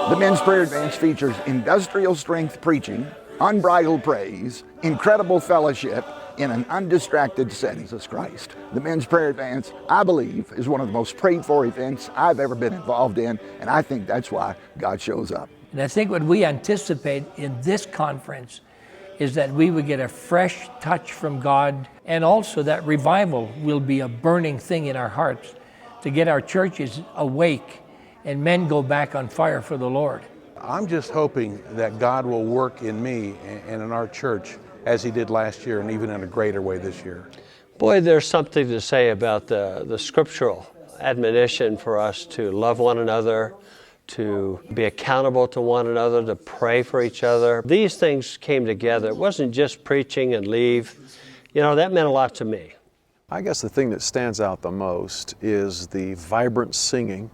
The Men's Prayer Advance features industrial strength preaching, unbridled praise, incredible fellowship in an undistracted setting. Jesus Christ. The Men's Prayer Advance, I believe, is one of the most prayed for events I've ever been involved in, and I think that's why God shows up. And I think what we anticipate in this conference is that we would get a fresh touch from God, and also that revival will be a burning thing in our hearts to get our churches awake and men go back on fire for the Lord. I'm just hoping that God will work in me and in our church as He did last year, and even in a greater way this year. Boy, there's something to say about the scriptural admonition for us to love one another, to be accountable to one another, to pray for each other. These things came together. It wasn't just preaching and leave. You know, that meant a lot to me. I guess the thing that stands out the most is the vibrant singing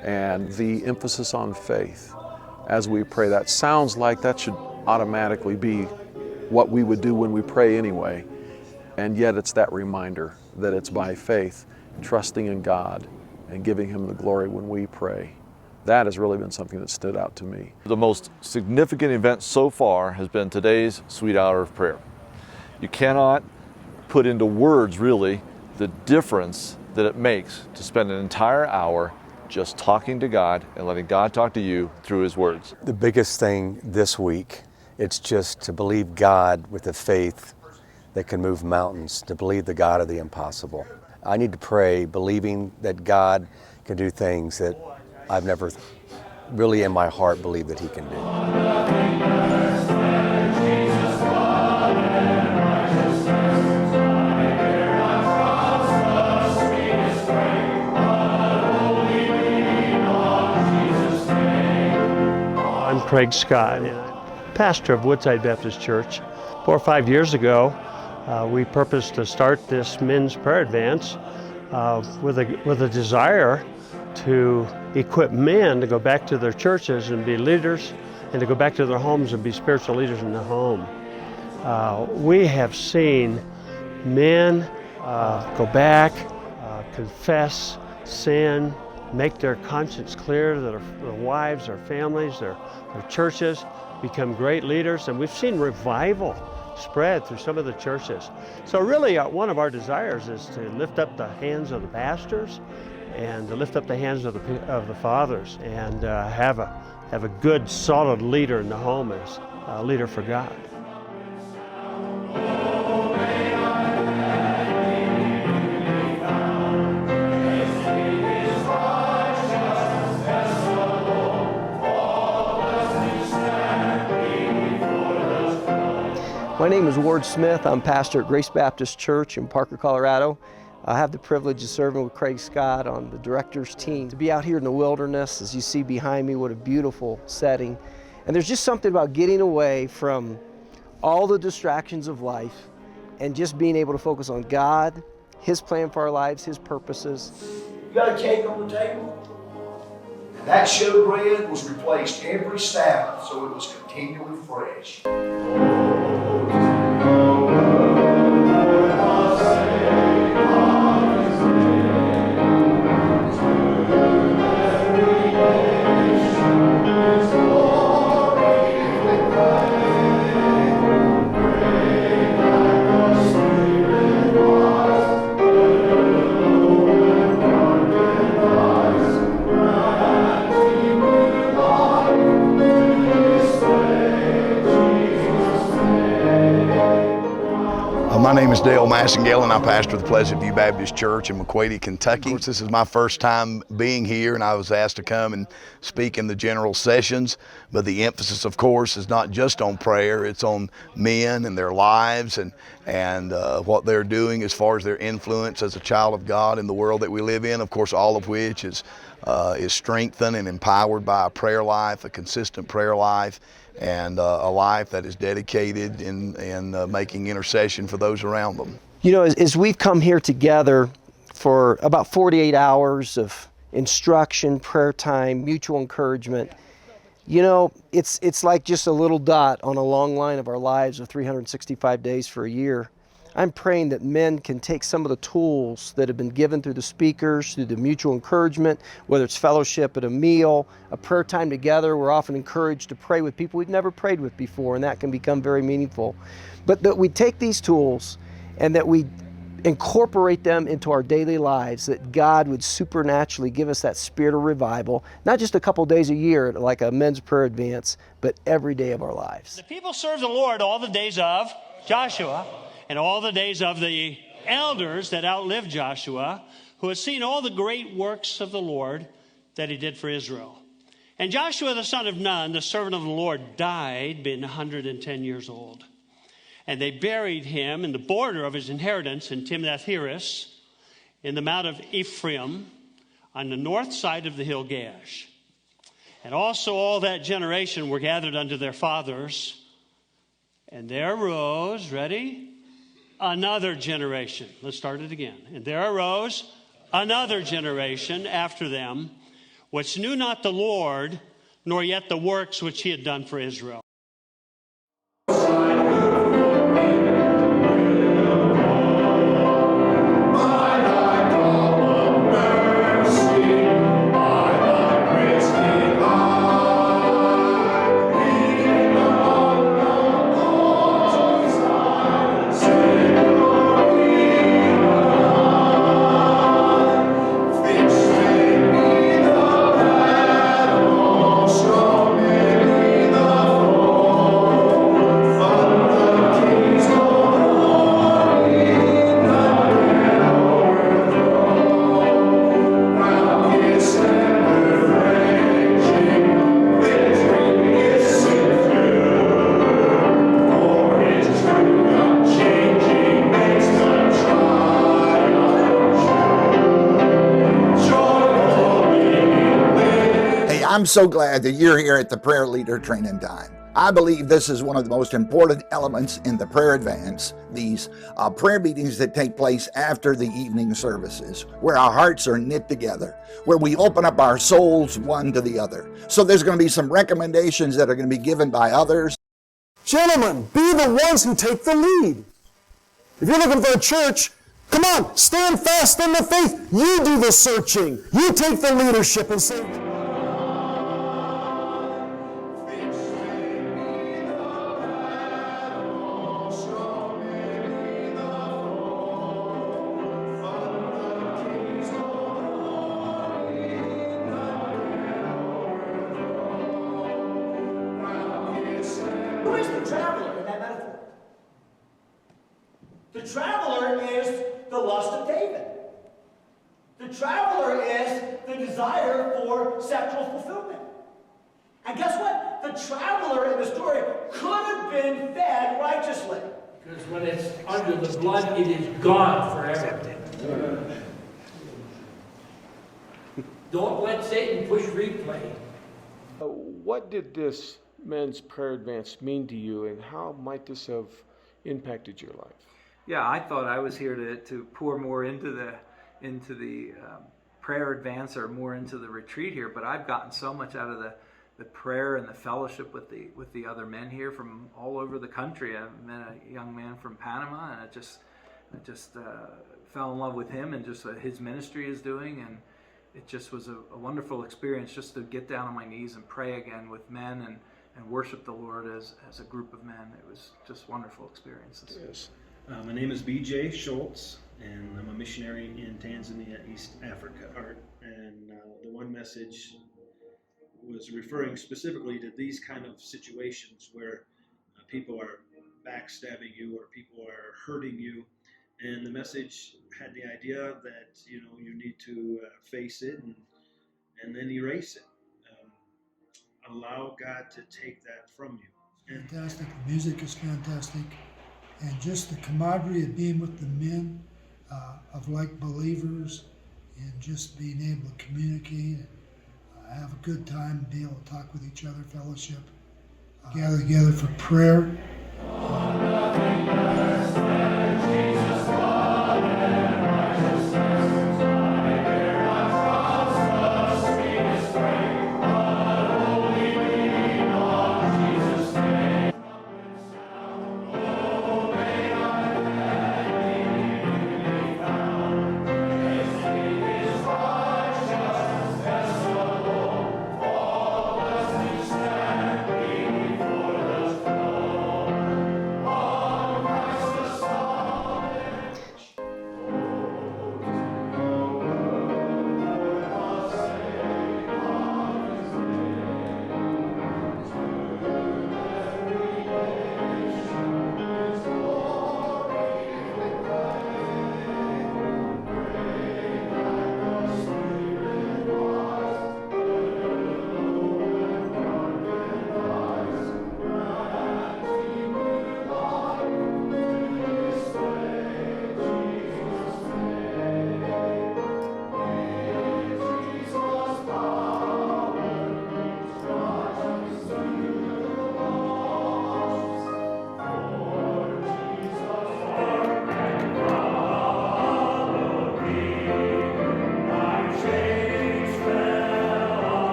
and the emphasis on faith as we pray. That sounds like that should automatically be what we would do when we pray anyway. And yet it's that reminder that it's by faith, trusting in God and giving Him the glory when we pray. That has really been something that stood out to me. The most significant event so far has been today's Sweet Hour of Prayer. You cannot put into words really the difference that it makes to spend an entire hour just talking to God and letting God talk to you through His words. The biggest thing this week, it's just to believe God with a faith that can move mountains, to believe the God of the impossible. I need to pray believing that God can do things that I've never really in my heart believed that He can do. I'm Craig Scott, and I'm pastor of Woodside Baptist Church. 4 or 5 years ago, we purposed to start this Men's Prayer Advance with a desire to equip men to go back to their churches and be leaders, and to go back to their homes and be spiritual leaders in the home. We have seen men go back, confess sin, make their conscience clear to their wives, their families, their churches, become great leaders, and we've seen revival spread through some of the churches. So really one of our desires is to lift up the hands of the pastors and to lift up the hands of the fathers, and have a good solid leader in the home as a leader for God. My name is Ward Smith. I'm pastor at Grace Baptist Church in Parker, Colorado. I have the privilege of serving with Craig Scott on the director's team. To be out here in the wilderness, as you see behind me, what a beautiful setting. And there's just something about getting away from all the distractions of life and just being able to focus on God, His plan for our lives, His purposes. You got a cake on the table? And that showbread was replaced every Sabbath, so it was continually fresh. My name is Dale Massengale, and I pastor the Pleasant View Baptist Church in McQuady, Kentucky. This is my first time being here, and I was asked to come and speak in the general sessions. But the emphasis, of course, is not just on prayer. It's on men and their lives and what they're doing as far as their influence as a child of God in the world that we live in. Of course, all of which is strengthened and empowered by a prayer life, a consistent prayer life, and a life that is dedicated in making intercession for those around them. You know, as we've come here together for about 48 hours of instruction, prayer time, mutual encouragement, you know, it's like just a little dot on a long line of our lives of 365 days for a year. I'm praying that men can take some of the tools that have been given through the speakers, through the mutual encouragement, whether it's fellowship at a meal, a prayer time together. We're often encouraged to pray with people we've never prayed with before, and that can become very meaningful. But that we take these tools and that we incorporate them into our daily lives, that God would supernaturally give us that spirit of revival, not just a couple days a year like a men's prayer advance, but every day of our lives. The people served the Lord all the days of Joshua and all the days of the elders that outlived Joshua, who had seen all the great works of the Lord that he did for Israel. And Joshua the son of Nun, the servant of the Lord, died being 110 years old. And they buried him in the border of his inheritance in Timnath-Heres, in the mount of Ephraim, on the north side of the hill Gaash. And also all that generation were gathered unto their fathers. And there arose, ready? Another generation. Let's start it again. And there arose another generation after them, which knew not the Lord, nor yet the works which he had done for Israel. I'm so glad that you're here at the Prayer Leader Training Time. I believe this is one of the most important elements in the prayer advance, these prayer meetings that take place after the evening services, where our hearts are knit together, where we open up our souls one to the other. So there's going to be some recommendations that are going to be given by others. Gentlemen, be the ones who take the lead. If you're looking for a church, come on, stand fast in the faith. You do the searching. You take the leadership and say, Who is the traveler in that metaphor? The traveler is the lust of David. The traveler is the desire for sexual fulfillment. And guess what? The traveler in the story could have been fed righteously. Because when it's under the blood, it is gone forever. Don't let Satan push replay. What did this men's prayer advance mean to you, and how might this have impacted your life? Yeah, I thought I was here to pour more into the prayer advance, or more into the retreat here, but I've gotten so much out of the prayer and the fellowship with the other men here from all over the country. I met a young man from Panama, and I just fell in love with him and just what his ministry is doing, and it just was a wonderful experience just to get down on my knees and pray again with men and worship the Lord as a group of men. It was just wonderful experiences. Yes. My name is B.J. Schultz, and I'm a missionary in Tanzania, East Africa. And the one message was referring specifically to these kind of situations where people are backstabbing you or people are hurting you. And the message had the idea that, you need to face it and then erase it. Allow God to take that from you. Fantastic. The music is fantastic. And just the camaraderie of being with the men of like believers, and just being able to communicate and have a good time, be able to talk with each other, fellowship, gather together for prayer.